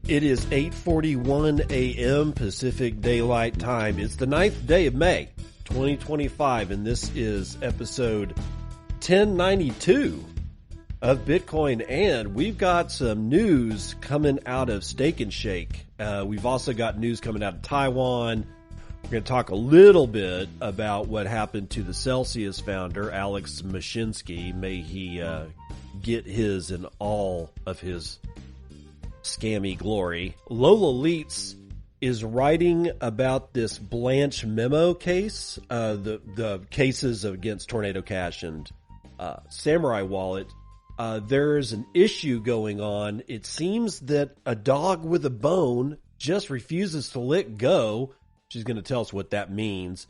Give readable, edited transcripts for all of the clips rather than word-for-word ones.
It is 8:41 a.m. Pacific Daylight Time. It's the 9th day of May, 2025, and this is episode 1092 of Bitcoin. And we've got some news coming out of Misteak N Shake. We've also got news coming out of Taiwan. We're going to talk a little bit about what happened to the Celsius founder, Alex Mashinsky. May he get his and all of his scammy glory. Lola Leitz is writing about this Blanche memo case, the cases against Tornado Cash and Samurai Wallet. There's an issue going on. It seems that a dog with a bone just refuses to let go. She's going to tell us what that means.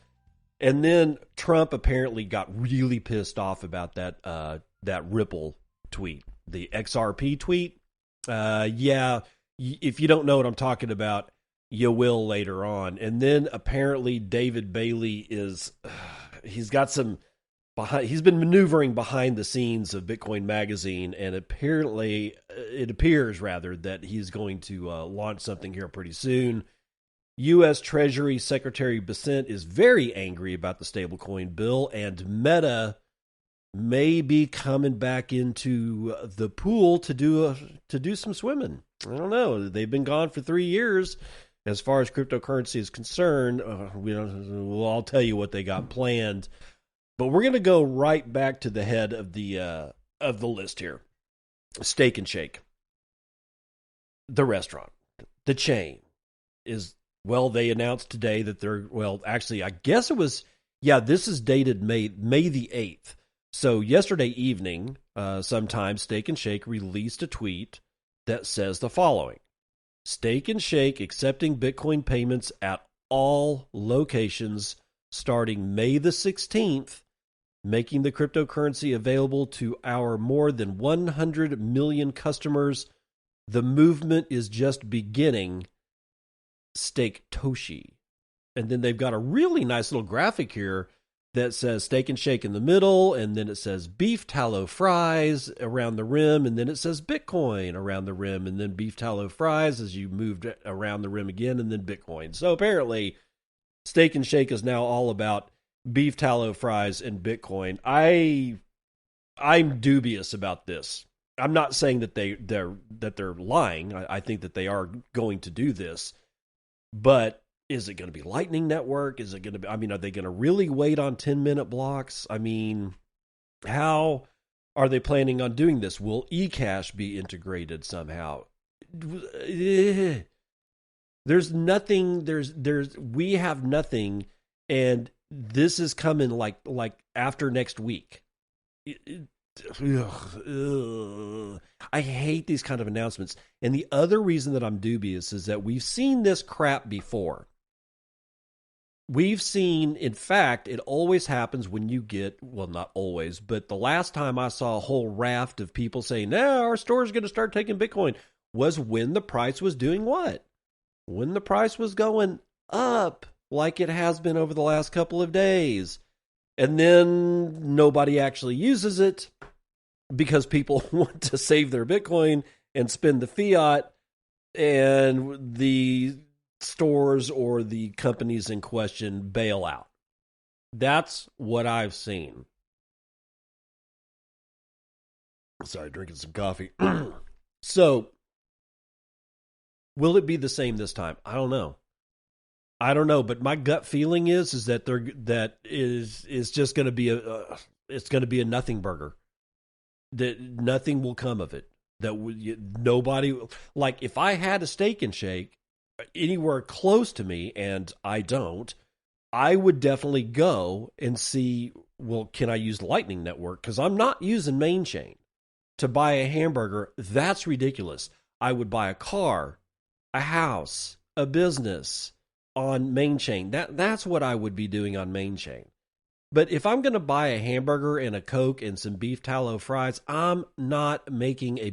And then Trump apparently got really pissed off about that Ripple tweet, the XRP tweet. Yeah, if you don't know what I'm talking about, you will later on. And then apparently David Bailey he's been maneuvering behind the scenes of Bitcoin Magazine, and apparently it appears that he's going to launch something here pretty soon. U.S. Treasury Secretary Bessent is very angry about the stablecoin bill, and Meta may be coming back into the pool to do some swimming. I don't know. They've been gone for 3 years as far as cryptocurrency is concerned. I'll tell you what they got planned, but we're going to go right back to the head of the list here. Misteak N Shake, the restaurant, the chain is. Well, they announced today that actually, I guess it was. Yeah, this is dated May the 8th. So yesterday evening, sometime, Misteak N Shake released a tweet that says the following: Misteak N Shake accepting Bitcoin payments at all locations starting May the 16th, making the cryptocurrency available to our more than 100 million customers. The movement is just beginning. Steak Toshi. And then they've got a really nice little graphic here that says Misteak N Shake in the middle, and then it says beef tallow fries around the rim, and then it says Bitcoin around the rim, and then beef tallow fries as you moved around the rim again, and then Bitcoin. So apparently Misteak N Shake is now all about beef tallow fries and Bitcoin. I'm dubious about this. I'm not saying that they're lying. I think that they are going to do this. But is it going to be Lightning Network? Is it going to be, are they going to really wait on 10-minute blocks? How are they planning on doing this? Will eCash be integrated somehow? There's nothing, we have nothing, and this is coming like after next week. I hate these kind of announcements. And the other reason that I'm dubious is that we've seen this crap before. We've seen, in fact, it always happens when you get, well, not always, but the last time I saw a whole raft of people saying, no, our store's going to start taking Bitcoin, was when the price was doing what? When the price was going up, like it has been over the last couple of days. And then nobody actually uses it because people want to save their Bitcoin and spend the fiat, and the stores or the companies in question bail out. That's what I've seen. Sorry, drinking some coffee. So, will it be the same this time? I don't know. But my gut feeling is that that is just going to be it's going to be a nothing burger. That nothing will come of it. That nobody, like, if I had a Misteak N Shake anywhere close to me, and I don't, I would definitely go and see, well, can I use Lightning Network? Because I'm not using main chain to buy a hamburger. That's ridiculous. I would buy a car, a house, a business on main chain. That's what I would be doing on main chain. But if I'm going to buy a hamburger and a Coke and some beef tallow fries, I'm not making a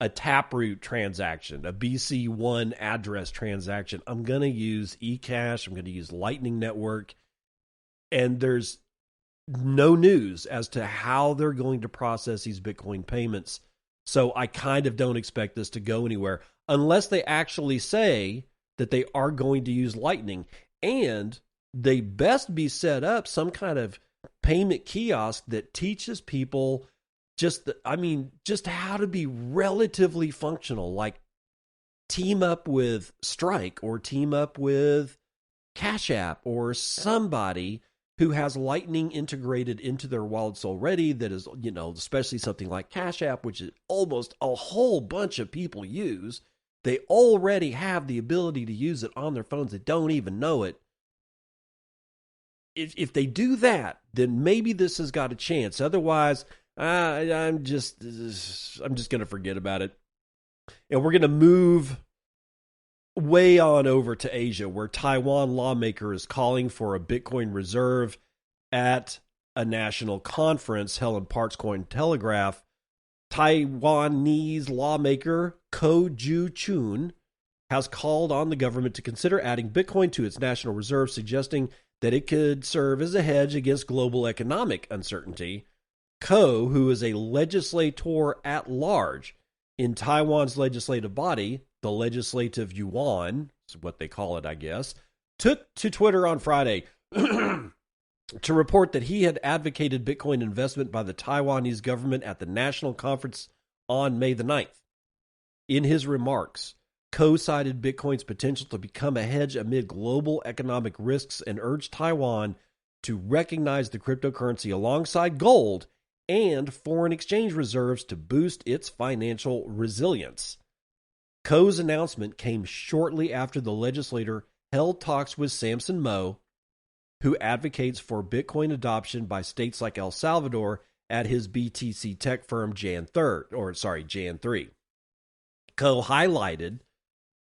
Taproot transaction, a BC1 address transaction. I'm going to use eCash. I'm going to use Lightning Network. And there's no news as to how they're going to process these Bitcoin payments So I kind of don't expect this to go anywhere unless they actually say that they are going to use Lightning. And they best be set up some kind of payment kiosk that teaches people just how to be relatively functional, like team up with Strike or team up with Cash App or somebody who has Lightning integrated into their wallets already that is, especially something like Cash App, which is almost a whole bunch of people use. They already have the ability to use it on their phones. They don't even know it. If they do that, then maybe this has got a chance. Otherwise, I'm just going to forget about it. And we're going to move way on over to Asia, where Taiwan lawmaker is calling for a Bitcoin reserve at a national conference held in Parts Coin Telegraph. Taiwanese lawmaker Ko Ju-chun has called on the government to consider adding Bitcoin to its national reserve, suggesting that it could serve as a hedge against global economic uncertainty. Ko, who is a legislator at large in Taiwan's legislative body, the Legislative Yuan, is what they call it, I guess, took to Twitter on Friday to report that he had advocated Bitcoin investment by the Taiwanese government at the national conference on May the 9th. In his remarks, Ko cited Bitcoin's potential to become a hedge amid global economic risks and urged Taiwan to recognize the cryptocurrency alongside gold and foreign exchange reserves to boost its financial resilience. Ko's announcement came shortly after the legislator held talks with Samson Moe, who advocates for Bitcoin adoption by states like El Salvador, at his BTC tech firm Jan 3. Ko highlighted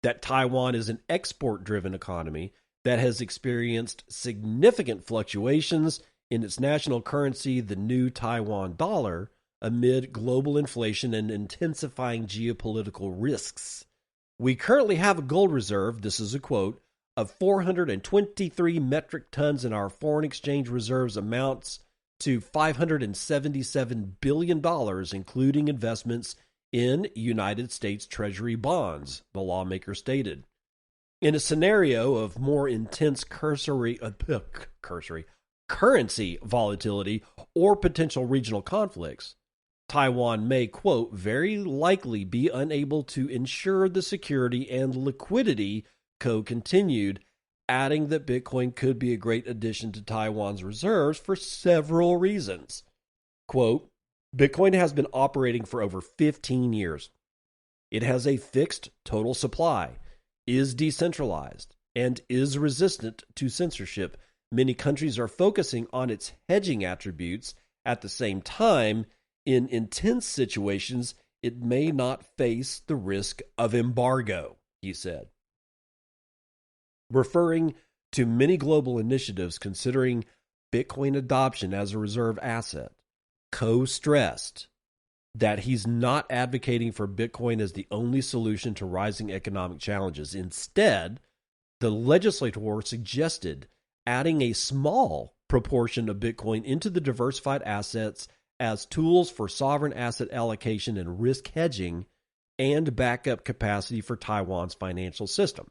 that Taiwan is an export-driven economy that has experienced significant fluctuations in its national currency, the new Taiwan dollar, amid global inflation and intensifying geopolitical risks. We currently have a gold reserve, this is a quote, of 423 metric tons, and our foreign exchange reserves amounts to $577 billion, including investments in United States Treasury bonds, the lawmaker stated. In a scenario of more intense currency volatility or potential regional conflicts, Taiwan may, quote, very likely be unable to ensure the security and liquidity, Ko continued, adding that Bitcoin could be a great addition to Taiwan's reserves for several reasons. Quote, Bitcoin has been operating for over 15 years. It has a fixed total supply, is decentralized, and is resistant to censorship. Many countries are focusing on its hedging attributes. At the same time, in intense situations, it may not face the risk of embargo, he said. Referring to many global initiatives considering Bitcoin adoption as a reserve asset, Ko stressed that he's not advocating for Bitcoin as the only solution to rising economic challenges. Instead, the legislator suggested adding a small proportion of Bitcoin into the diversified assets as tools for sovereign asset allocation and risk hedging and backup capacity for Taiwan's financial system.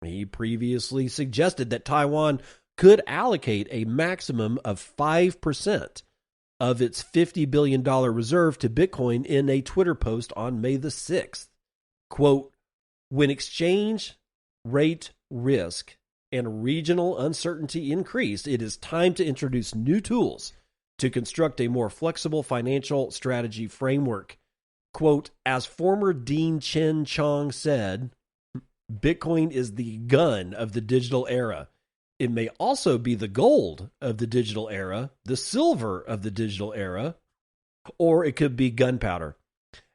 He previously suggested that Taiwan could allocate a maximum of 5% of its $50 billion reserve to Bitcoin in a Twitter post on May the 6th. Quote, when exchange rate risk and regional uncertainty increase, it is time to introduce new tools to construct a more flexible financial strategy framework. Quote, as former Dean Chen Chong said, Bitcoin is the gun of the digital era. It may also be the gold of the digital era, the silver of the digital era, or it could be gunpowder.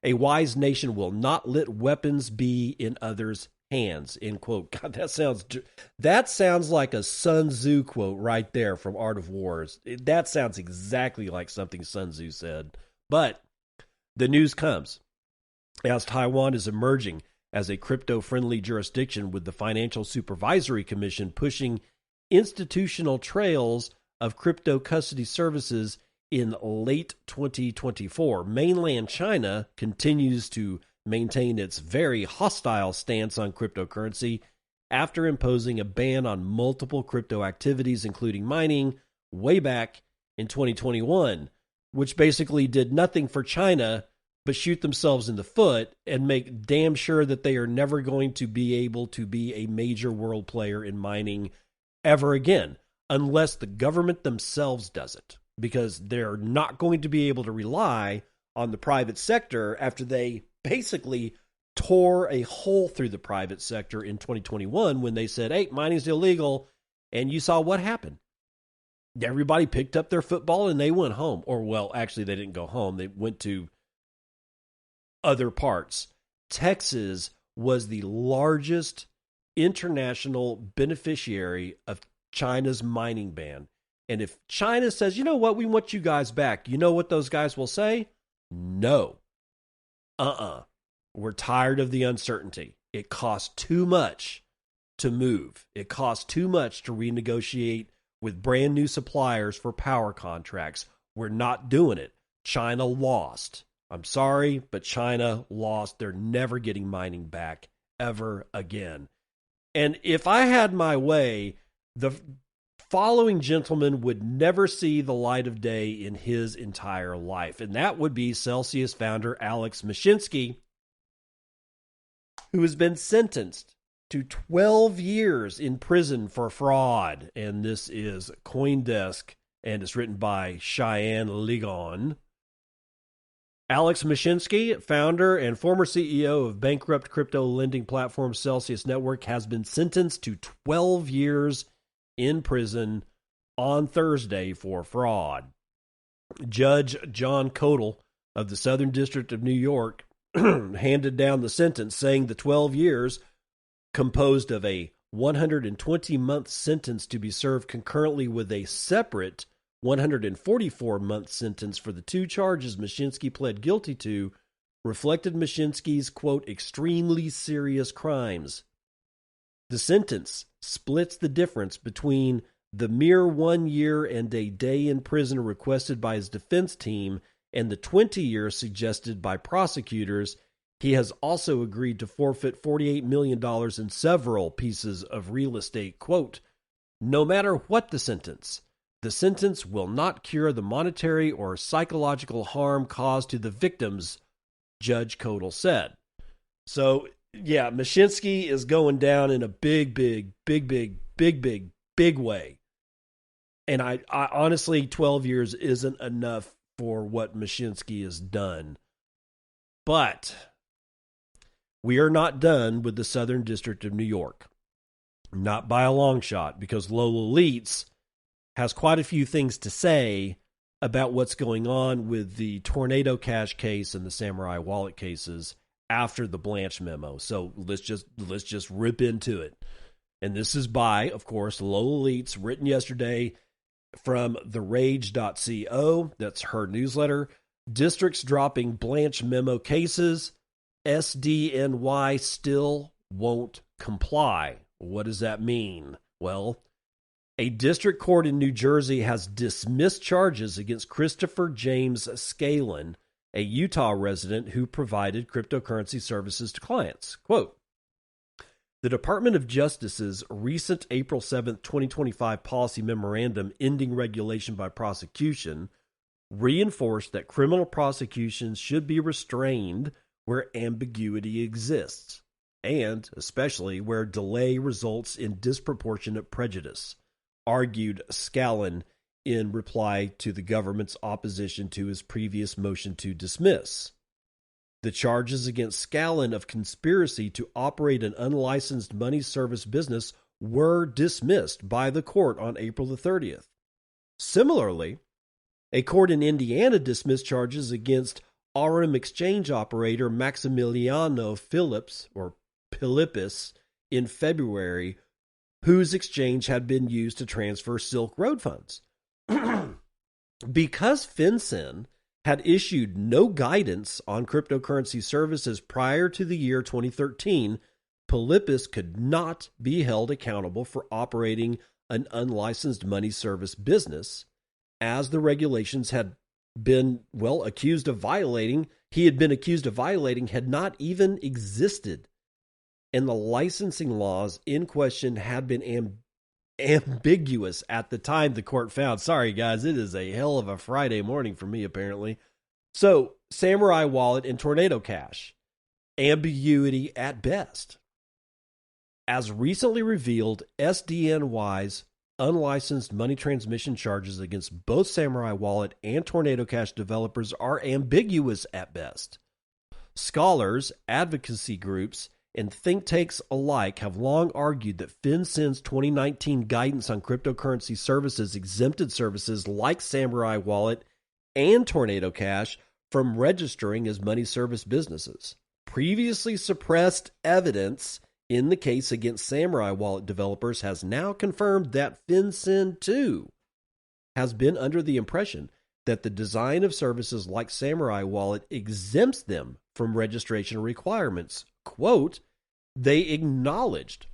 A wise nation will not let weapons be in others' hands, end quote. God, that sounds like a Sun Tzu quote right there from Art of Wars. That sounds exactly like something Sun Tzu said. But the news comes as Taiwan is emerging as a crypto-friendly jurisdiction, with the Financial Supervisory Commission pushing institutional trails of crypto custody services in late 2024. Mainland China continues to maintain its very hostile stance on cryptocurrency after imposing a ban on multiple crypto activities, including mining, way back in 2021, which basically did nothing for China but shoot themselves in the foot and make damn sure that they are never going to be able to be a major world player in mining ever again, unless the government themselves does it, because they're not going to be able to rely on the private sector after they basically tore a hole through the private sector in 2021 when they said, hey, mining's illegal, and you saw what happened. Everybody picked up their football and they went home. Or, well, actually, they didn't go home. They went to other parts. Texas was the largest international beneficiary of China's mining ban. And if China says, you know what, we want you guys back, you know what those guys will say? No. We're tired of the uncertainty. It costs too much to move. It costs too much to renegotiate with brand new suppliers for power contracts. We're not doing it. China lost. I'm sorry, but China lost. They're never getting mining back ever again. And if I had my way, the following gentleman would never see the light of day in his entire life. And that would be Celsius founder Alex Mashinsky, who has been sentenced to 12 years in prison for fraud. And this is CoinDesk, and it's written by Cheyenne Ligon. Alex Mashinsky, founder and former CEO of bankrupt crypto lending platform Celsius Network, has been sentenced to 12 years in prison on Thursday for fraud. Judge John Codall of the Southern District of New York handed down the sentence, saying the 12 years, composed of a 120-month sentence to be served concurrently with a separate 144-month sentence for the two charges Mashinsky pled guilty to, reflected Mashinsky's, quote, extremely serious crimes. The sentence splits the difference between the mere 1 year and a day in prison requested by his defense team and the 20 years suggested by prosecutors. He has also agreed to forfeit $48 million in several pieces of real estate. Quote, no matter what the sentence will not cure the monetary or psychological harm caused to the victims, Judge Codall said. So, yeah, Mashinsky is going down in a big way. And I honestly, 12 years isn't enough for what Mashinsky has done. But we are not done with the Southern District of New York. Not by a long shot, because Lola Leitz has quite a few things to say about what's going on with the Tornado Cash case and the Samurai Wallet cases after the Blanche memo. So let's just rip into it. And this is by, of course, Lola Leitz, written yesterday from therage.co. That's her newsletter. Districts dropping Blanche memo cases. SDNY still won't comply. What does that mean? Well, a district court in New Jersey has dismissed charges against Christopher James Scalin, a Utah resident who provided cryptocurrency services to clients. Quote, the Department of Justice's recent April 7th, 2025 policy memorandum ending regulation by prosecution reinforced that criminal prosecutions should be restrained where ambiguity exists, and especially where delay results in disproportionate prejudice, argued Scalin in reply to the government's opposition to his previous motion to dismiss. The charges against Scalin of conspiracy to operate an unlicensed money service business were dismissed by the court on April the 30th. Similarly, a court in Indiana dismissed charges against RM exchange operator Maximiliano Philippus in February, whose exchange had been used to transfer Silk Road funds. Because FinCEN had issued no guidance on cryptocurrency services prior to the year 2013, Philippus could not be held accountable for operating an unlicensed money service business, as the regulations had been, accused of violating, he had been accused of violating, had not even existed. And the licensing laws in question had been ambiguous at the time, the court found. Sorry, guys, it is a hell of a Friday morning for me, apparently. So, Samurai Wallet and Tornado Cash, ambiguity at best. As recently revealed, SDNY's unlicensed money transmission charges against both Samurai Wallet and Tornado Cash developers are ambiguous at best. Scholars, advocacy groups, and think tanks alike have long argued that FinCEN's 2019 guidance on cryptocurrency services exempted services like Samurai Wallet and Tornado Cash from registering as money service businesses. Previously suppressed evidence in the case against Samurai Wallet developers has now confirmed that FinCEN, too, has been under the impression that the design of services like Samurai Wallet exempts them from registration requirements. Quote, they acknowledged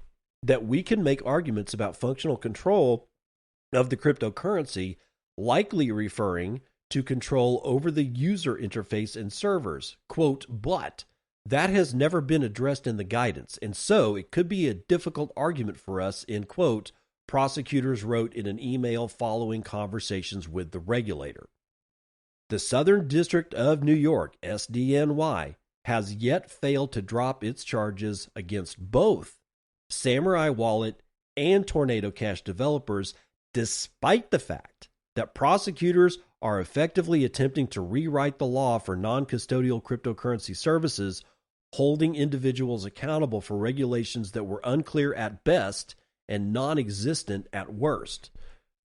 that we can make arguments about functional control of the cryptocurrency, likely referring to control over the user interface and servers. Quote, but that has never been addressed in the guidance, and so it could be a difficult argument for us, end quote, prosecutors wrote in an email following conversations with the regulator. The Southern District of New York, SDNY, has yet failed to drop its charges against both Samurai Wallet and Tornado Cash developers, despite the fact that prosecutors are effectively attempting to rewrite the law for non-custodial cryptocurrency services, holding individuals accountable for regulations that were unclear at best and non-existent at worst.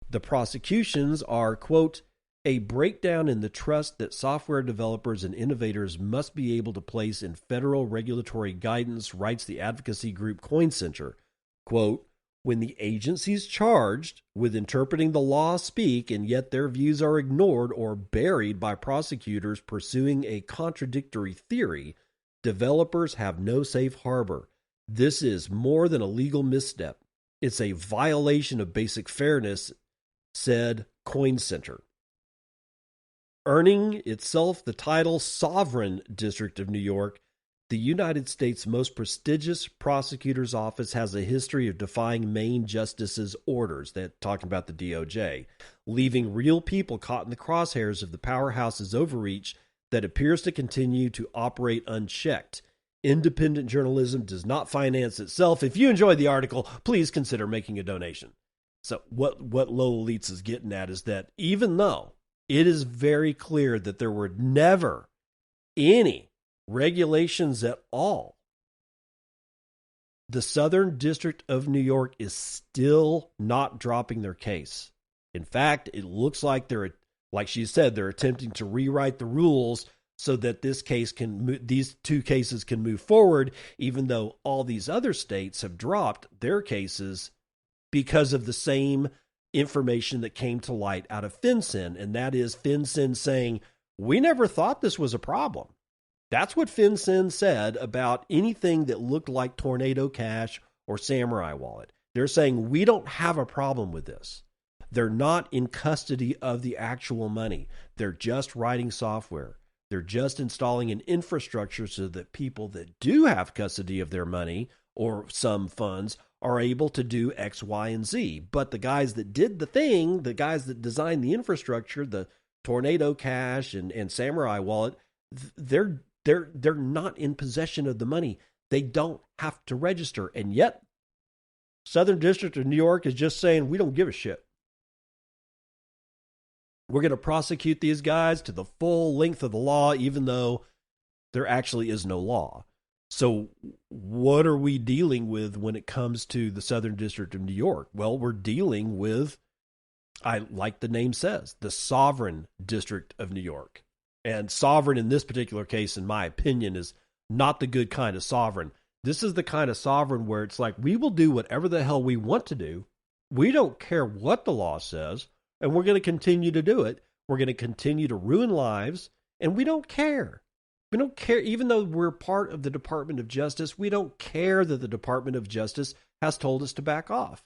The prosecutions are, quote, a breakdown in the trust that software developers and innovators must be able to place in federal regulatory guidance, writes the advocacy group Coin Center. Quote, when the agencies charged with interpreting the law speak and yet their views are ignored or buried by prosecutors pursuing a contradictory theory, developers have no safe harbor. This is more than a legal misstep. It's a violation of basic fairness, said Coin Center. Earning itself the title Sovereign District of New York, the United States' most prestigious prosecutor's office has a history of defying Maine justices' orders, that talking about the DOJ, leaving real people caught in the crosshairs of the powerhouse's overreach that appears to continue to operate unchecked. Independent journalism does not finance itself. If you enjoyed the article, please consider making a donation. So what Low Elites is getting at is that even though it is very clear that there were never any regulations at all, the Southern District of New York is still not dropping their case. In fact, it looks like like she said, they're attempting to rewrite the rules so that these two cases can move forward, even though all these other states have dropped their cases because of the same information that came to light out of FinCEN, and that is FinCEN saying, we never thought this was a problem. That's what FinCEN said about anything that looked like Tornado Cash or Samurai Wallet. They're saying, we don't have a problem with this. They're not in custody of the actual money. They're just writing software. They're just installing an infrastructure so that people that do have custody of their money or some funds are able to do X, Y, and Z. But the guys that did the thing, the guys that designed the infrastructure, the Tornado Cash and Samurai Wallet, they're not in possession of the money. They don't have to register. And yet, Southern District of New York is just saying, we don't give a shit. We're going to prosecute these guys to the full length of the law, even though there actually is no law. So what are we dealing with when it comes to the Southern District of New York? Well, we're dealing with, like the name says, the Sovereign District of New York. And sovereign in this particular case, in my opinion, is not the good kind of sovereign. This is the kind of sovereign where it's like, we will do whatever the hell we want to do. We don't care what the law says, and we're going to continue to do it. We're going to continue to ruin lives, and we don't care. We don't care, even though we're part of the Department of Justice, we don't care that the Department of Justice has told us to back off.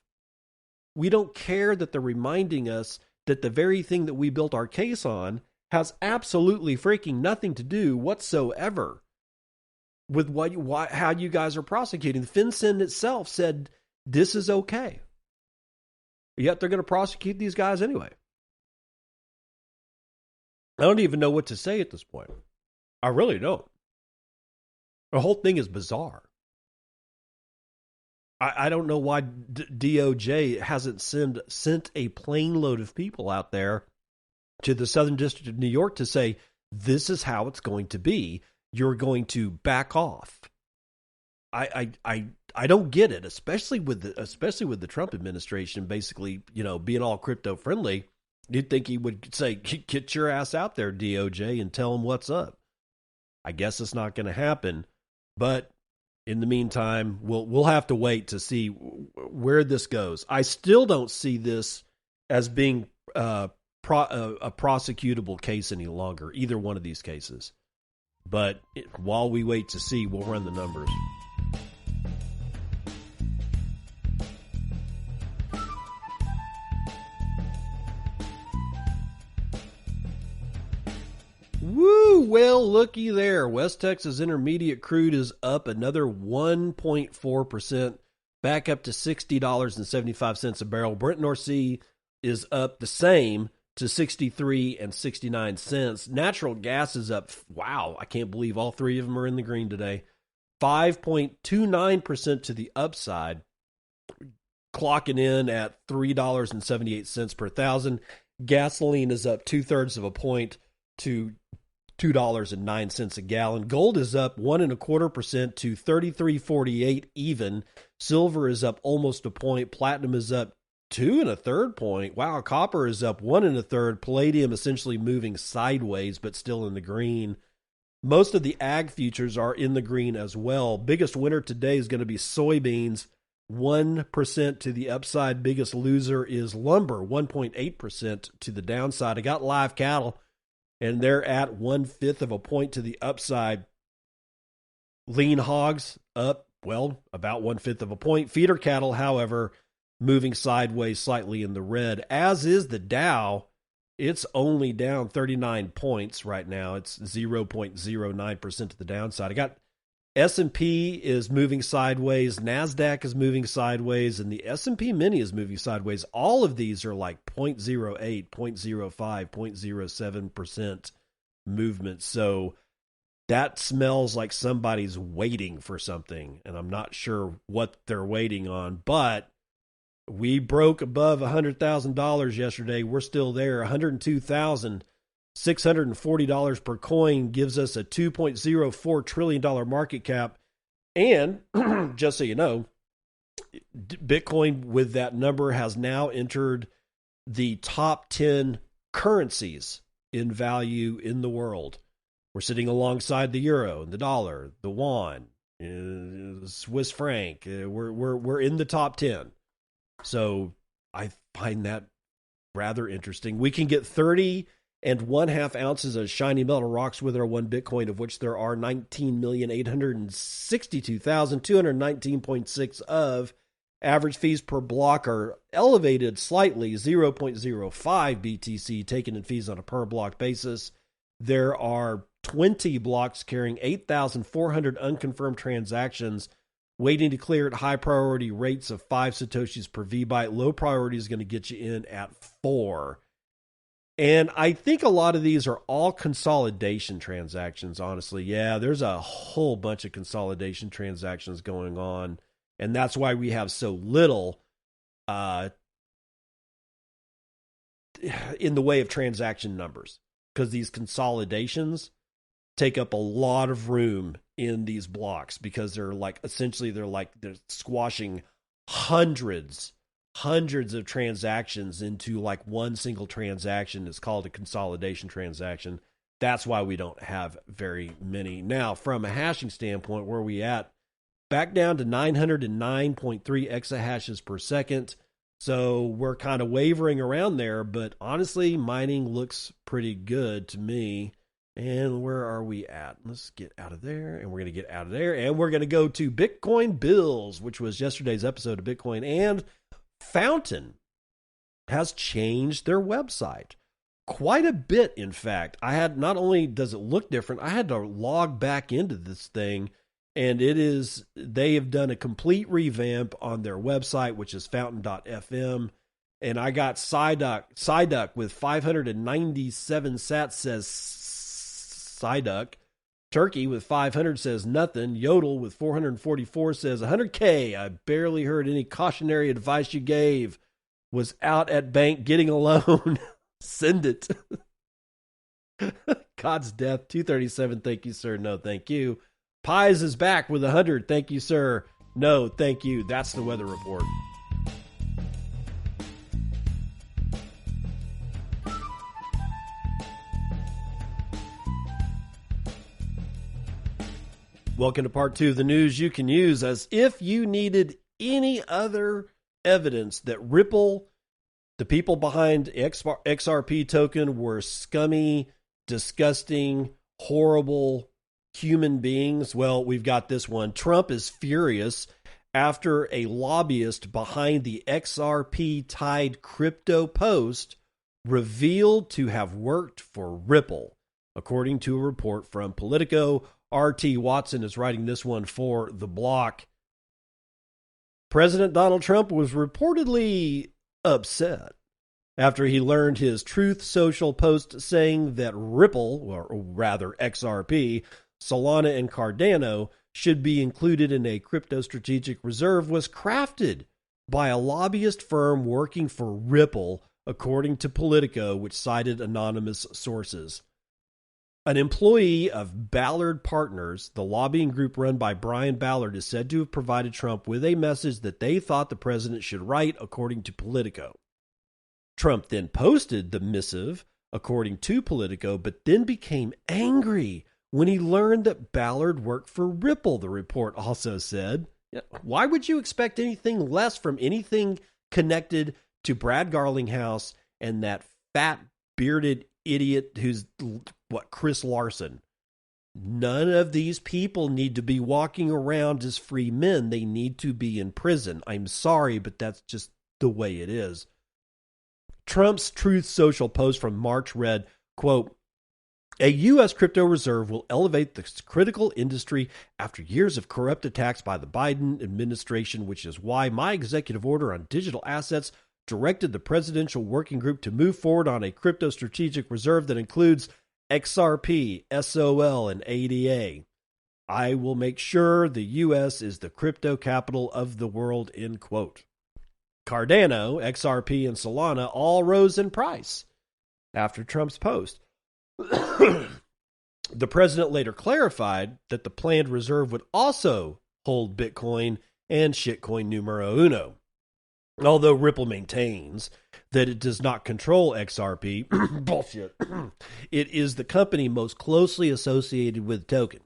We don't care that they're reminding us that the very thing that we built our case on has absolutely freaking nothing to do whatsoever with how you guys are prosecuting. The FinCEN itself said this is okay. Yet they're going to prosecute these guys anyway. I don't even know what to say at this point. I really don't. The whole thing is bizarre. I don't know why DOJ hasn't sent a plane load of people out there to the Southern District of New York to say, this is how it's going to be. You're going to back off. I don't get it, especially with the Trump administration basically, being all crypto friendly. You'd think he would say, get your ass out there, DOJ, and tell them what's up. I guess it's not going to happen, but in the meantime, we'll have to wait to see where this goes. I still don't see this as being a prosecutable case any longer, either one of these cases. But while we wait to see, we'll run the numbers. Woo! Well, looky there. West Texas Intermediate crude is up another 1.4%, back up to $60.75 a barrel. Brent North Sea is up the same to 63 and 69 cents. Natural gas is up. Wow, I can't believe all three of them are in the green today. 5.29% to the upside, clocking in at $3.78 per thousand. Gasoline is up 2/3 of a point to $2.09 a gallon. Gold is up 1.25% to $33.48 even. Silver is up almost a point. Platinum is up 2 1/3 point. Wow, copper is up 1 1/3. Palladium essentially moving sideways, but still in the green. Most of the ag futures are in the green as well. Biggest winner today is going to be soybeans, 1% to the upside. Biggest loser is lumber, 1.8% to the downside. I got live cattle, and they're at 1/5 of a point to the upside. Lean hogs up, well, about 1/5 of a point. Feeder cattle, however, moving sideways slightly in the red, as is the Dow. It's only down 39 points right now. It's 0.09% to the downside. I got S&P is moving sideways, NASDAQ is moving sideways, and the S&P Mini is moving sideways. All of these are like 0.08, 0.05, 0.07% movement. So that smells like somebody's waiting for something, and I'm not sure what they're waiting on, but we broke above $100,000 yesterday. We're still there. $102,640 per coin gives us a $2.04 trillion market cap. And just so you know, Bitcoin with that number has now entered the top 10 currencies in value in the world. We're sitting alongside the euro, the dollar, the yuan, Swiss franc. We're in the top 10. So I find that rather interesting. We can get 30 1/2 ounces of shiny metal rocks with our one Bitcoin, of which there are 19,862,219.6 of. Average fees per block are elevated slightly, 0.05 BTC taken in fees on a per block basis. There are 20 blocks carrying 8,400 unconfirmed transactions waiting to clear at high priority rates of 5 Satoshis per VByte. Low priority is going to get you in at 4. And I think a lot of these are all consolidation transactions, honestly. Yeah, there's a whole bunch of consolidation transactions going on. And that's why we have so little in the way of transaction numbers. Because these consolidations take up a lot of room in these blocks, because they're squashing hundreds of transactions into like one single transaction. It's called a consolidation transaction. That's why we don't have very many. Now, from a hashing standpoint, where are we at? Back down to 909.3 exahashes per second. So we're kind of wavering around there, but honestly, mining looks pretty good to me. And where are we at? Let's get out of there, and we're going to get out of there, and we're going to go to Bitcoin Bills, which was yesterday's episode of Bitcoin and Fountain. has changed their website quite a bit. In fact, not only does it look different, I had to log back into this thing, and they have done a complete revamp on their website, which is fountain.fm. And I got Psyduck with 597 sats says Psyduck. Turkey with 500 says nothing. Yodel with 444 says 100K. I barely heard any cautionary advice you gave. Was out at bank getting a loan. Send it. God's death. 237. Thank you, sir. No, thank you. Pies is back with 100. Thank you, sir. No, thank you. That's the weather report. Welcome to part 2 of the news you can use as if you needed any other evidence that Ripple, the people behind XRP token, were scummy, disgusting, horrible human beings. Well, we've got this one. Trump is furious after a lobbyist behind the XRP-tied crypto post revealed to have worked for Ripple, according to a report from Politico. R.T. Watson is writing this one for The Block. President Donald Trump was reportedly upset after he learned his Truth Social post saying that Ripple, or rather XRP, Solana, and Cardano should be included in a crypto strategic reserve was crafted by a lobbyist firm working for Ripple, according to Politico, which cited anonymous sources. An employee of Ballard Partners, the lobbying group run by Brian Ballard, is said to have provided Trump with a message that they thought the president should write, according to Politico. Trump then posted the missive, according to Politico, but then became angry when he learned that Ballard worked for Ripple, the report also said. Why would you expect anything less from anything connected to Brad Garlinghouse and that fat, bearded idiot who's Chris Larson? None of these people need to be walking around as free men. They need to be in prison. I'm sorry, but that's just the way it is. Trump's Truth Social post from March read, quote, "A U.S. crypto reserve will elevate this critical industry after years of corrupt attacks by the Biden administration, which is why my executive order on digital assets directed the presidential working group to move forward on a crypto strategic reserve that includes XRP, SOL, and ADA. I will make sure the U.S. is the crypto capital of the world," end quote. Cardano, XRP, and Solana all rose in price after Trump's post. The president later clarified that the planned reserve would also hold Bitcoin and shitcoin numero uno. Although Ripple maintains that it does not control XRP, bullshit, it is the company most closely associated with the token.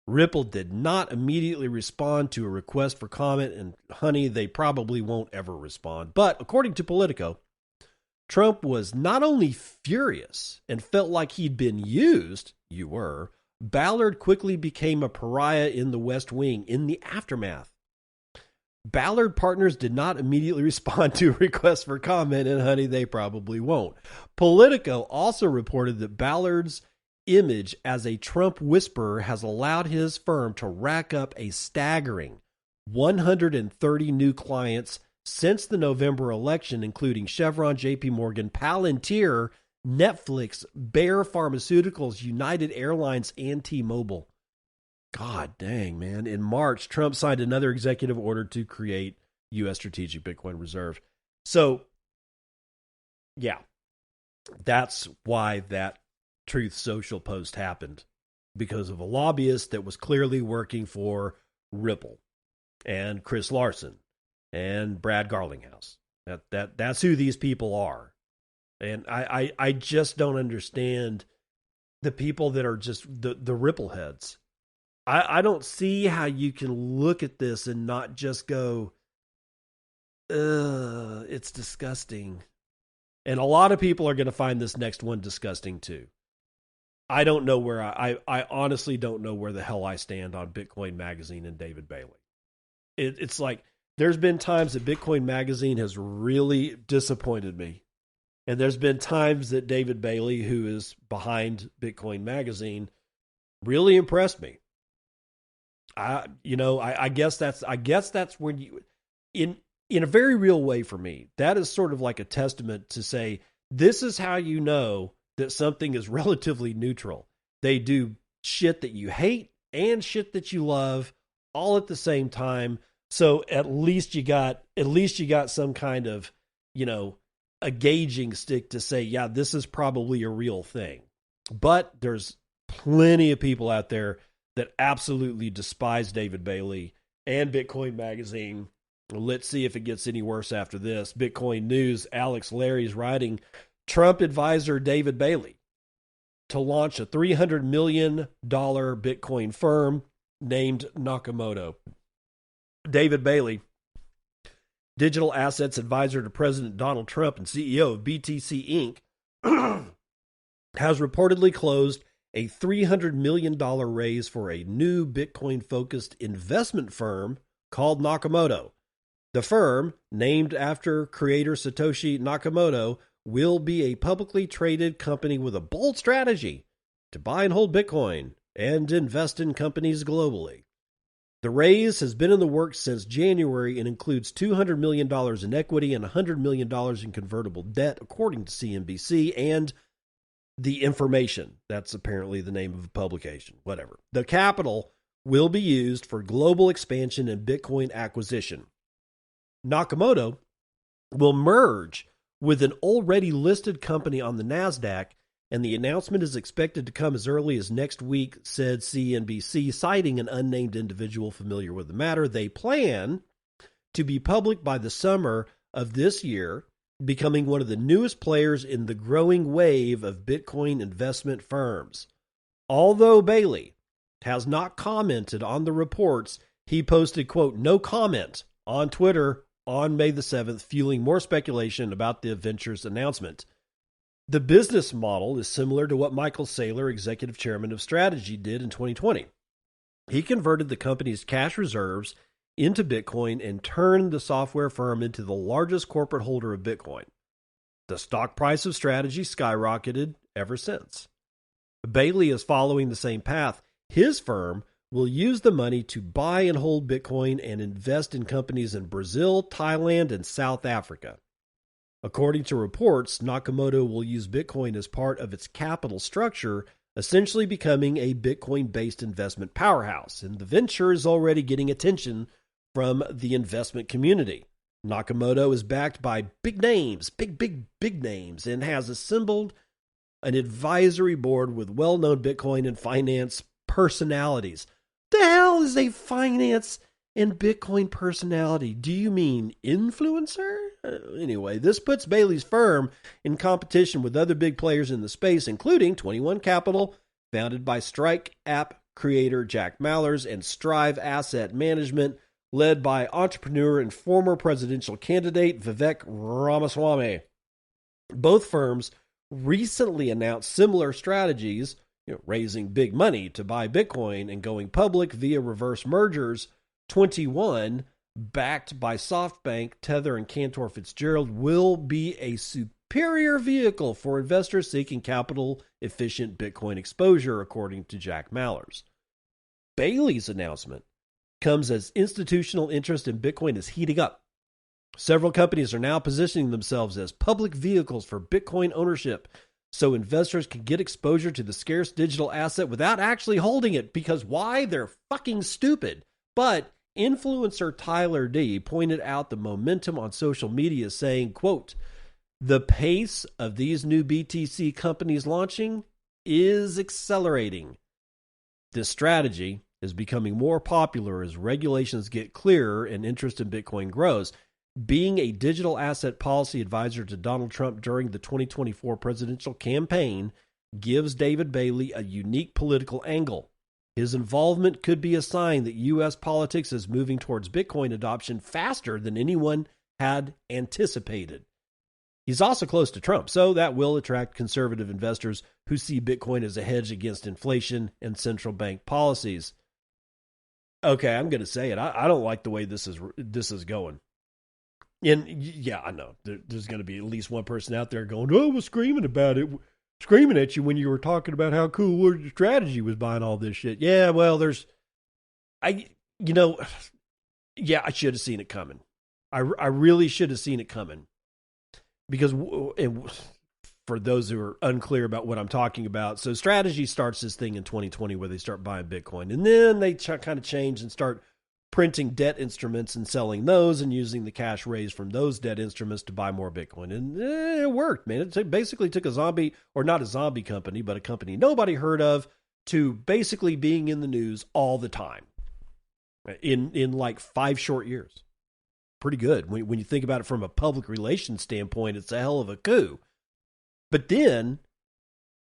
Ripple did not immediately respond to a request for comment, and honey, they probably won't ever respond. But according to Politico, Trump was not only furious and felt like he'd been used, Ballard quickly became a pariah in the West Wing in the aftermath. Ballard Partners did not immediately respond to a request for comment, and honey, they probably won't. Politico also reported that Ballard's image as a Trump whisperer has allowed his firm to rack up a staggering 130 new clients since the November election, including Chevron, JP Morgan, Palantir, Netflix, Bayer Pharmaceuticals, United Airlines, and T-Mobile. God dang, man. In March, Trump signed another executive order to create U.S. Strategic Bitcoin Reserve. So, yeah, that's why that Truth Social post happened, because of a lobbyist that was clearly working for Ripple and Chris Larson and Brad Garlinghouse. That's who these people are. And I just don't understand the people that are just the Ripple heads. I don't see how you can look at this and not just go, it's disgusting. And a lot of people are going to find this next one disgusting too. I don't know where I honestly don't know where the hell I stand on Bitcoin Magazine and David Bailey. It's like there's been times that Bitcoin Magazine has really disappointed me. And there's been times that David Bailey, who is behind Bitcoin Magazine, really impressed me. I guess that's when you, in a very real way for me, that is sort of like a testament to say, this is how you know that something is relatively neutral. They do shit that you hate and shit that you love all at the same time. So at least you got some kind of, a gauging stick to say, yeah, this is probably a real thing. But there's plenty of people out there that absolutely despise David Bailey and Bitcoin Magazine. Let's see if it gets any worse after this. Bitcoin News, Alex Larry's writing, Trump advisor David Bailey to launch a $300 million Bitcoin firm named Nakamoto. David Bailey, digital assets advisor to President Donald Trump and CEO of BTC Inc., has reportedly closed a $300 million raise for a new Bitcoin-focused investment firm called Nakamoto. The firm, named after creator Satoshi Nakamoto, will be a publicly traded company with a bold strategy to buy and hold Bitcoin and invest in companies globally. The raise has been in the works since January and includes $200 million in equity and $100 million in convertible debt, according to CNBC and The Information. That's apparently the name of a publication, whatever. The capital will be used for global expansion and Bitcoin acquisition. Nakamoto will merge with an already listed company on the NASDAQ, and the announcement is expected to come as early as next week, said CNBC, citing an unnamed individual familiar with the matter. They plan to be public by the summer of this year, becoming one of the newest players in the growing wave of Bitcoin investment firms. Although Bailey has not commented on the reports, he posted, quote, no comment on Twitter on May the 7th, fueling more speculation about the venture's announcement. The business model is similar to what Michael Saylor, executive chairman of Strategy, did in 2020. He converted the company's cash reserves into Bitcoin and turned the software firm into the largest corporate holder of Bitcoin. The stock price of Strategy skyrocketed ever since. Bailey is following the same path. His firm will use the money to buy and hold Bitcoin and invest in companies in Brazil, Thailand, and South Africa. According to reports, Nakamoto will use Bitcoin as part of its capital structure, essentially becoming a Bitcoin-based investment powerhouse, and the venture is already getting attention from the investment community. Nakamoto is backed by big names, big names, and has assembled an advisory board with well-known Bitcoin and finance personalities. The hell is a finance and Bitcoin personality? Do you mean influencer? Anyway, this puts Bailey's firm in competition with other big players in the space, including 21 Capital, founded by Strike app creator Jack Mallers, and Strive Asset Management, led by entrepreneur and former presidential candidate Vivek Ramaswamy. Both firms recently announced similar strategies, raising big money to buy Bitcoin and going public via reverse mergers. 21, backed by SoftBank, Tether, and Cantor Fitzgerald, will be a superior vehicle for investors seeking capital-efficient Bitcoin exposure, according to Jack Mallers. Bailey's announcement comes as institutional interest in Bitcoin is heating up. Several companies are now positioning themselves as public vehicles for Bitcoin ownership, so investors can get exposure to the scarce digital asset without actually holding it. Because why? They're fucking stupid. But influencer Tyler D pointed out the momentum on social media, saying, quote, the pace of these new BTC companies launching is accelerating. This strategy is becoming more popular as regulations get clearer and interest in Bitcoin grows. Being a digital asset policy advisor to Donald Trump during the 2024 presidential campaign gives David Bailey a unique political angle. His involvement could be a sign that U.S. politics is moving towards Bitcoin adoption faster than anyone had anticipated. He's also close to Trump, so that will attract conservative investors who see Bitcoin as a hedge against inflation and central bank policies. Okay, I'm going to say it. I don't like the way this is going. And yeah, I know there's going to be at least one person out there going, "Oh, I was screaming about it, screaming at you when you were talking about how cool your strategy was buying all this shit." Yeah, well, I should have seen it coming. I really should have seen it coming, because for those who are unclear about what I'm talking about, so Strategy starts this thing in 2020 where they start buying Bitcoin, and then they kind of change and start printing debt instruments and selling those and using the cash raised from those debt instruments to buy more Bitcoin. And it worked, man. It basically took a zombie, or not a zombie company, but a company nobody heard of, to basically being in the news all the time in like 5 short years. Pretty good. When you think about it from a public relations standpoint, it's a hell of a coup. But then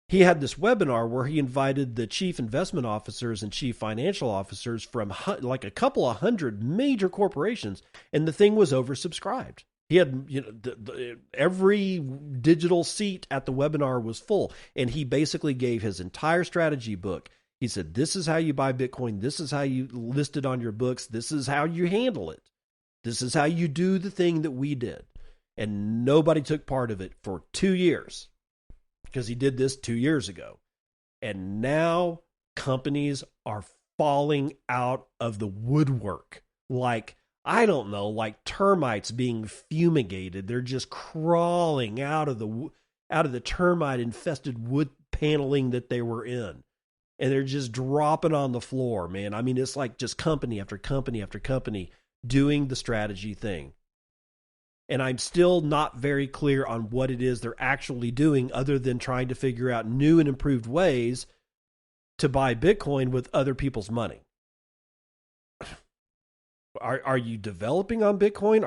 he had this webinar where he invited the chief investment officers and chief financial officers from like a couple of hundred major corporations, and the thing was oversubscribed. He had, every digital seat at the webinar was full, and he basically gave his entire strategy book. He said, "This is how you buy Bitcoin. This is how you list it on your books. This is how you handle it. This is how you do the thing that we did." And nobody took part of it for 2 years, because he did this 2 years ago. And now companies are falling out of the woodwork. Like, I don't know, like termites being fumigated. They're just crawling out of the termite infested wood paneling that they were in. And they're just dropping on the floor, man. I mean, it's like just company after company after company doing the strategy thing. And I'm still not very clear on what it is they're actually doing, other than trying to figure out new and improved ways to buy Bitcoin with other people's money. Are you developing on Bitcoin?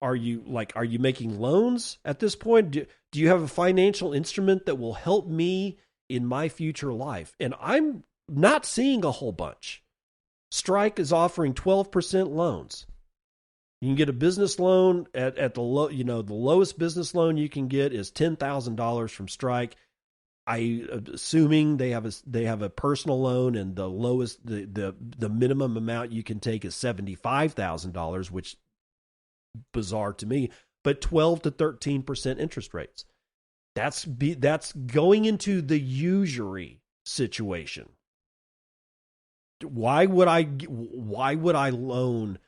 Are you making loans at this point? Do you have a financial instrument that will help me in my future life? And I'm not seeing a whole bunch. Strike is offering 12% loans. You can get a business loan at the low, the lowest business loan you can get is $10,000 from Strike. Assuming they have a personal loan, and the lowest, the minimum amount you can take is $75,000, which bizarre to me, but 12 to 13% interest rates. That's going into the usury situation. Why would I loan,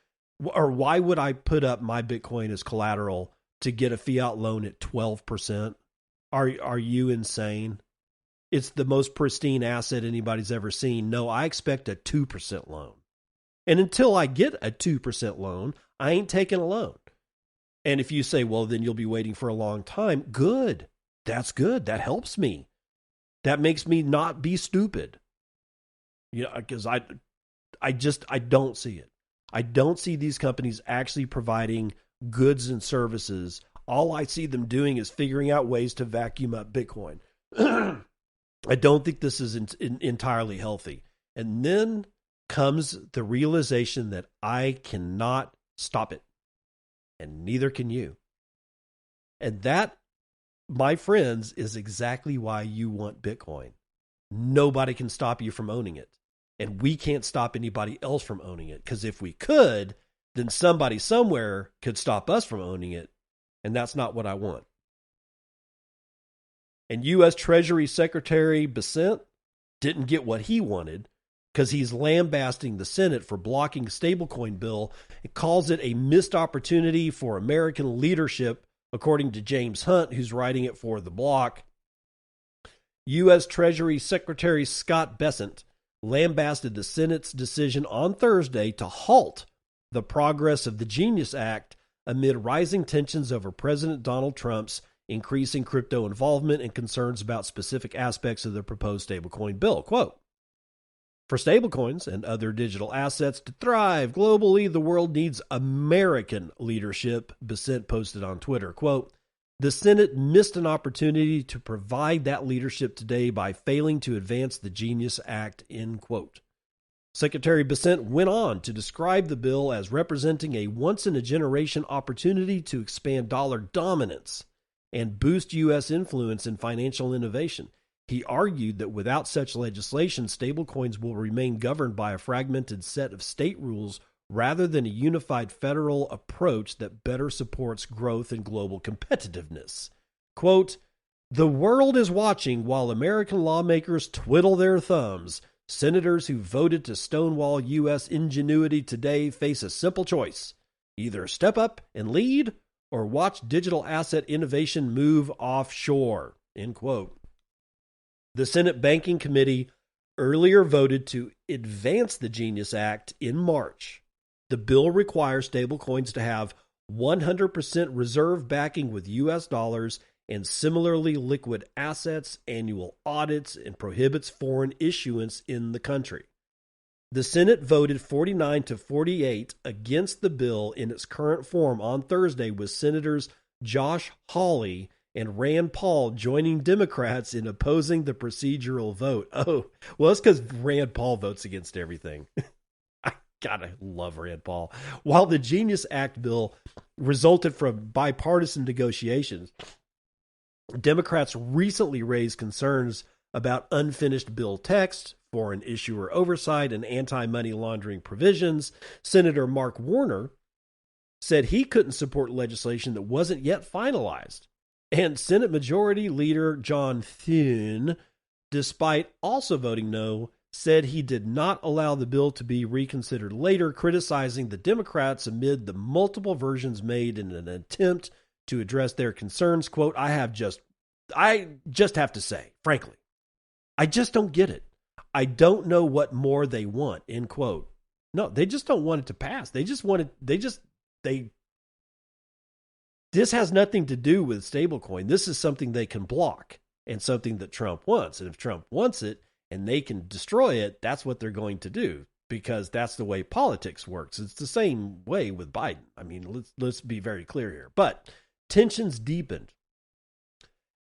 or why would I put up my Bitcoin as collateral to get a fiat loan at 12%? Are you insane? It's the most pristine asset anybody's ever seen. No, I expect a 2% loan. And until I get a 2% loan, I ain't taking a loan. And if you say, well, then you'll be waiting for a long time, good. That's good. That helps me. That makes me not be stupid. Because I don't see it. I don't see these companies actually providing goods and services. All I see them doing is figuring out ways to vacuum up Bitcoin. I don't think this is entirely healthy. And then comes the realization that I cannot stop it, and neither can you. And that, my friends, is exactly why you want Bitcoin. Nobody can stop you from owning it. And we can't stop anybody else from owning it. Because if we could, then somebody somewhere could stop us from owning it. And that's not what I want. And U.S. Treasury Secretary Bessent didn't get what he wanted, because he's lambasting the Senate for blocking the stablecoin bill. It calls it a missed opportunity for American leadership, according to James Hunt, who's writing it for The Block. U.S. Treasury Secretary Scott Bessent lambasted the Senate's decision on Thursday to halt the progress of the Genius Act amid rising tensions over President Donald Trump's increasing crypto involvement and concerns about specific aspects of the proposed stablecoin bill. Quote, "For stablecoins and other digital assets to thrive globally, the world needs American leadership," Bessent posted on Twitter. Quote, "The Senate missed an opportunity to provide that leadership today by failing to advance the Genius Act," end quote. Secretary Bessent went on to describe the bill as representing a once-in-a-generation opportunity to expand dollar dominance and boost U.S. influence in financial innovation. He argued that without such legislation, stablecoins will remain governed by a fragmented set of state rules rather than a unified federal approach that better supports growth and global competitiveness. Quote, "The world is watching while American lawmakers twiddle their thumbs. Senators who voted to stonewall U.S. ingenuity today face a simple choice. Either step up and lead or watch digital asset innovation move offshore." End quote. The Senate Banking Committee earlier voted to advance the Genius Act in March. The bill requires stablecoins to have 100% reserve backing with U.S. dollars and similarly liquid assets, annual audits, and prohibits foreign issuance in the country. The Senate voted 49 to 48 against the bill in its current form on Thursday, with Senators Josh Hawley and Rand Paul joining Democrats in opposing the procedural vote. Oh, well, it's because Rand Paul votes against everything. God, I love Rand Paul. While the Genius Act bill resulted from bipartisan negotiations, Democrats recently raised concerns about unfinished bill text, foreign issuer oversight, and anti-money laundering provisions. Senator Mark Warner said he couldn't support legislation that wasn't yet finalized. And Senate Majority Leader John Thune, despite also voting no, said he did not allow the bill to be reconsidered later, criticizing the Democrats amid the multiple versions made in an attempt to address their concerns. Quote, I just have to say, frankly, I just don't get it. I don't know what more they want, end quote. No, they just don't want it to pass. This has nothing to do with stablecoin. This is something they can block and something that Trump wants. And if Trump wants it and they can destroy it, that's what they're going to do, because that's the way politics works. It's the same way with Biden. I mean, let's be very clear here. But tensions deepened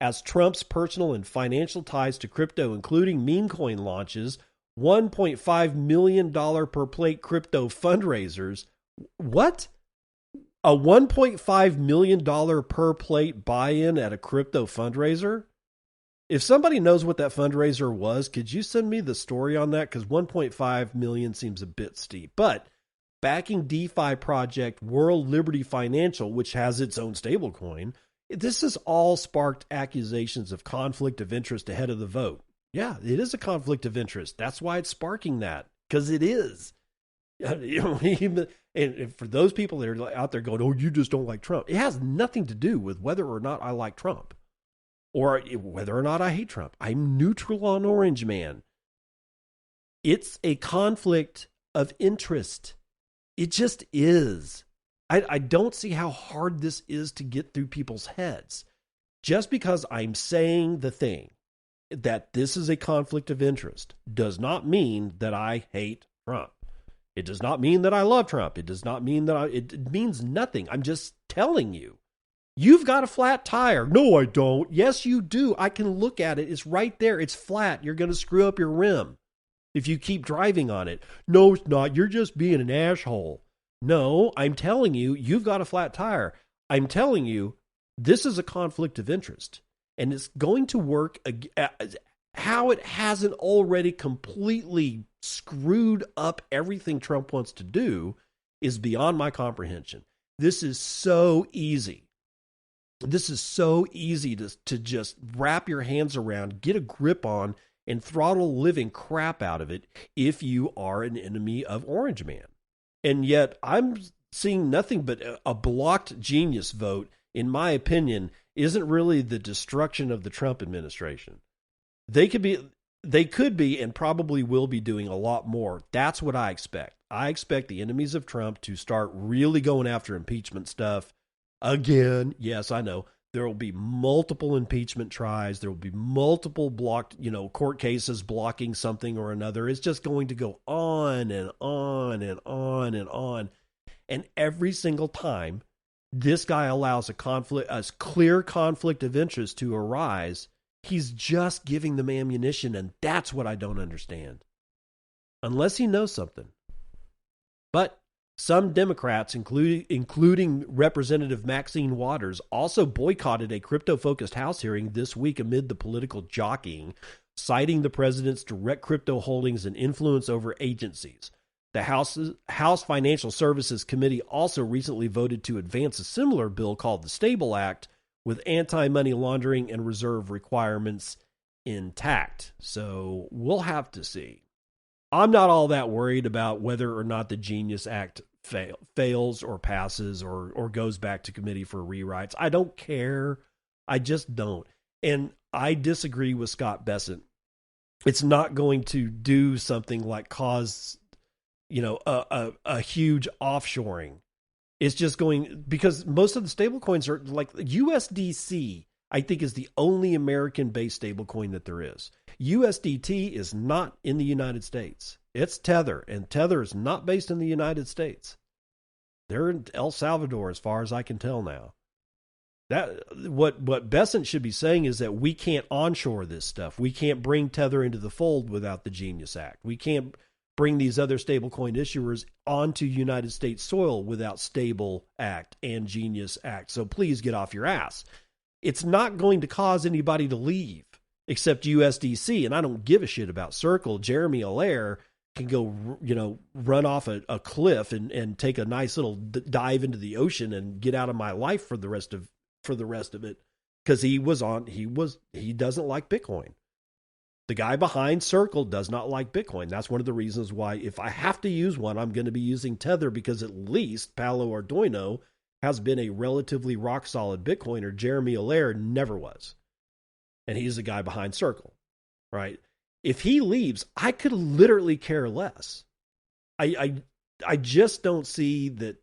as Trump's personal and financial ties to crypto, including meme coin launches, $1.5 million per plate crypto fundraisers. What? A $1.5 million per plate buy-in at a crypto fundraiser? If somebody knows what that fundraiser was, could you send me the story on that? Because $1.5 million seems a bit steep. But backing DeFi project World Liberty Financial, which has its own stablecoin, this has all sparked accusations of conflict of interest ahead of the vote. Yeah, it is a conflict of interest. That's why it's sparking that, because it is. And for those people that are out there going, oh, you just don't like Trump, it has nothing to do with whether or not I like Trump or whether or not I hate Trump. I'm neutral on Orange Man. It's a conflict of interest. It just is. I don't see how hard this is to get through people's heads. Just because I'm saying the thing that this is a conflict of interest does not mean that I hate Trump. It does not mean that I love Trump. It does not mean that it means nothing. I'm just telling you. You've got a flat tire. No, I don't. Yes, you do. I can look at it. It's right there. It's flat. You're going to screw up your rim if you keep driving on it. No, it's not. You're just being an asshole. No, I'm telling you, you've got a flat tire. I'm telling you, this is a conflict of interest. And it's going to work how it hasn't already completely screwed up everything Trump wants to do is beyond my comprehension. This is so easy. This is so easy to just wrap your hands around, get a grip on, and throttle living crap out of it if you are an enemy of Orange Man. And yet I'm seeing nothing but a blocked genius vote, in my opinion, isn't really the destruction of the Trump administration. They could be and probably will be doing a lot more. That's what I expect. I expect the enemies of Trump to start really going after impeachment stuff again. Yes, I know. There will be multiple impeachment tries. There will be multiple blocked, court cases blocking something or another. It's just going to go on and on and on and on. And every single time this guy allows a clear conflict of interest to arise, he's just giving them ammunition, and that's what I don't understand. Unless he knows something. But Some Democrats, including Representative Maxine Waters, also boycotted a crypto-focused House hearing this week amid the political jockeying, citing the president's direct crypto holdings and influence over agencies. The House Financial Services Committee also recently voted to advance a similar bill called the Stable Act, with anti-money laundering and reserve requirements intact. So we'll have to see. I'm not all that worried about whether or not the Genius Act fails or passes or goes back to committee for rewrites. I don't care. I just don't. And I disagree with Scott Bessent. It's not going to do something like cause, a huge offshoring. It's just going, because most of the stable coins are like USDC, I think, is the only American-based stablecoin that there is. USDT is not in the United States. It's Tether, and Tether is not based in the United States. They're in El Salvador, as far as I can tell now. What Bessent should be saying is that we can't onshore this stuff. We can't bring Tether into the fold without the Genius Act. We can't bring these other stablecoin issuers onto United States soil without Stable Act and Genius Act. So please get off your ass. It's not going to cause anybody to leave except USDC, and I don't give a shit about Circle. Jeremy Allaire can go, run off a cliff and take a nice little dive into the ocean and get out of my life for the rest of it, because he doesn't like Bitcoin. The guy behind Circle does not like Bitcoin. That's one of the reasons why, if I have to use one, I'm going to be using Tether, because at least Paolo Ardoino has been a relatively rock-solid Bitcoiner. Jeremy Allaire never was. And he's the guy behind Circle, right? If he leaves, I could literally care less. I just don't see that,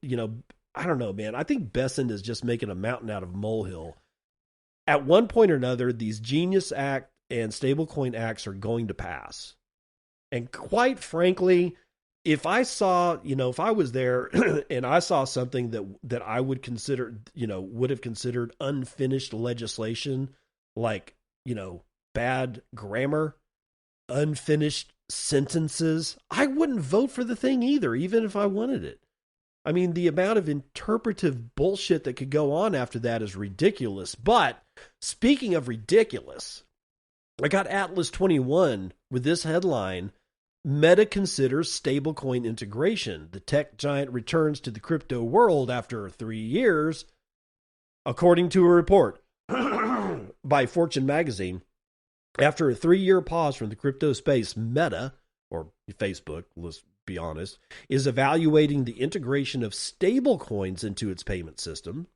I don't know, man. I think Bessent is just making a mountain out of molehill. At one point or another, these Genius Act and Stablecoin Acts are going to pass. And quite frankly, if I saw, if I was there and I saw something that I would consider, would have considered unfinished legislation, like, bad grammar, unfinished sentences, I wouldn't vote for the thing either, even if I wanted it. I mean, the amount of interpretive bullshit that could go on after that is ridiculous. But speaking of ridiculous, I got Atlas 21 with this headline: Meta considers stablecoin integration. The tech giant returns to the crypto world after 3 years, according to a report by Fortune magazine. After a 3-year pause from the crypto space, Meta, or Facebook, let's be honest, is evaluating the integration of stablecoins into its payment system.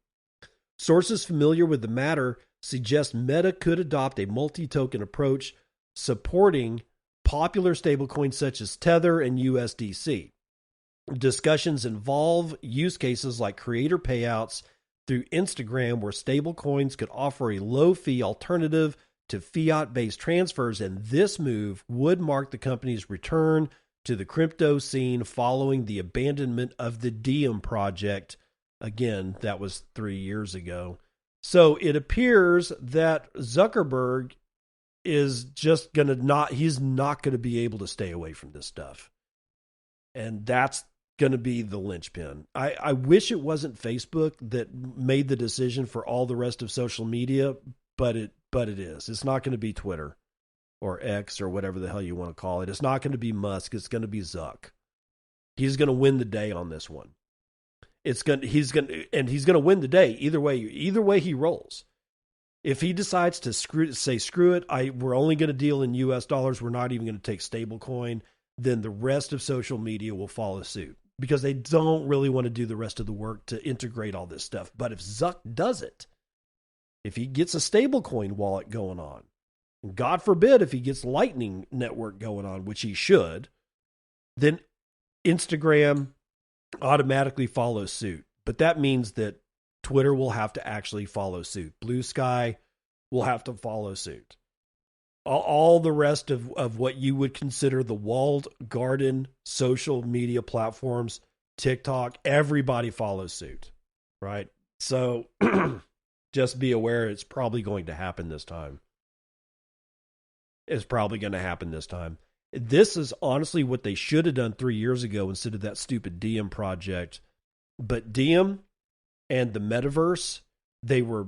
Sources familiar with the matter suggest Meta could adopt a multi-token approach supporting popular stablecoins such as Tether and USDC. Discussions involve use cases like creator payouts through Instagram, where stablecoins could offer a low-fee alternative to fiat-based transfers, and this move would mark the company's return to the crypto scene following the abandonment of the Diem project. Again, that was 3 years ago. So it appears that Zuckerberg is just he's not going to be able to stay away from this stuff. And that's going to be the linchpin. I wish it wasn't Facebook that made the decision for all the rest of social media, but it is. It's not going to be Twitter or X or whatever the hell you want to call it. It's not going to be Musk. It's going to be Zuck. He's going to win the day on this one. He's going to win the day either way he rolls. If he decides to screw it, we're only going to deal in US dollars, we're not even going to take stablecoin, then the rest of social media will follow suit, because they don't really want to do the rest of the work to integrate all this stuff. But if Zuck does it, if he gets a stablecoin wallet going on, and God forbid if he gets Lightning Network going on, which he should, then Instagram automatically follows suit. But that means that Twitter will have to actually follow suit. Blue Sky will have to follow suit. All the rest of what you would consider the walled garden social media platforms, TikTok, everybody follows suit, right? So just be aware it's probably going to happen this time. It's probably going to happen this time. This is honestly what they should have done 3 years ago instead of that stupid Diem project. But Diem and the metaverse, they were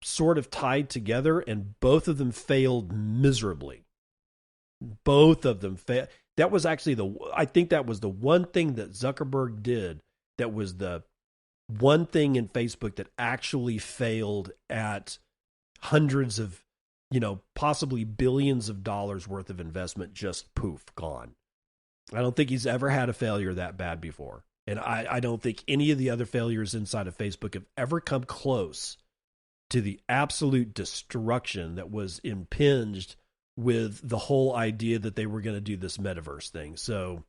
sort of tied together, and both of them failed miserably. Both of them failed. That was actually I think that was the one thing that Zuckerberg did that was the one thing in Facebook that actually failed at hundreds of, possibly billions of dollars worth of investment, just poof, gone. I don't think he's ever had a failure that bad before. And I don't think any of the other failures inside of Facebook have ever come close to the absolute destruction that was impinged with the whole idea that they were going to do this metaverse thing. So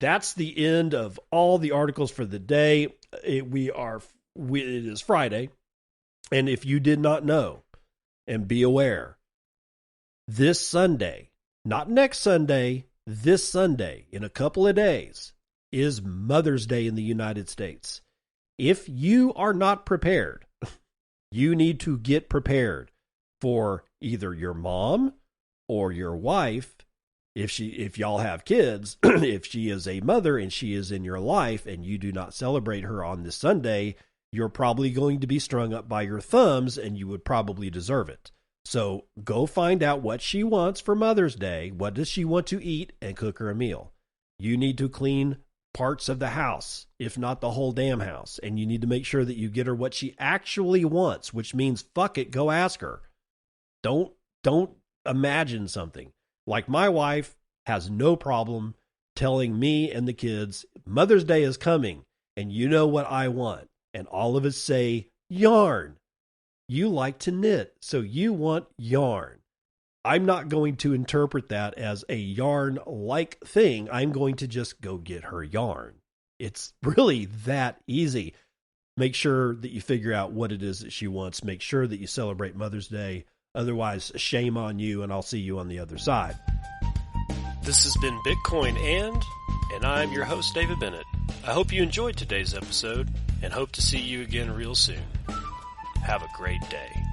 that's the end of all the articles for the day. It is Friday. And if you did not know, and be aware, this Sunday, not next Sunday, this Sunday, in a couple of days, is Mother's Day in the United States. If you are not prepared, you need to get prepared for either your mom or your wife, if y'all have kids, if she is a mother and she is in your life and you do not celebrate her on this Sunday, you're probably going to be strung up by your thumbs, and you would probably deserve it. So go find out what she wants for Mother's Day. What does she want to eat, and cook her a meal. You need to clean parts of the house, if not the whole damn house. And you need to make sure that you get her what she actually wants, which means fuck it, go ask her. Don't imagine something. Like my wife has no problem telling me and the kids, Mother's Day is coming, and you know what I want. And all of us say, yarn. You like to knit, so you want yarn. I'm not going to interpret that as a yarn-like thing. I'm going to just go get her yarn. It's really that easy. Make sure that you figure out what it is that she wants. Make sure that you celebrate Mother's Day. Otherwise, shame on you, and I'll see you on the other side. This has been Bitcoin and I'm your host, David Bennett. I hope you enjoyed today's episode and hope to see you again real soon. Have a great day.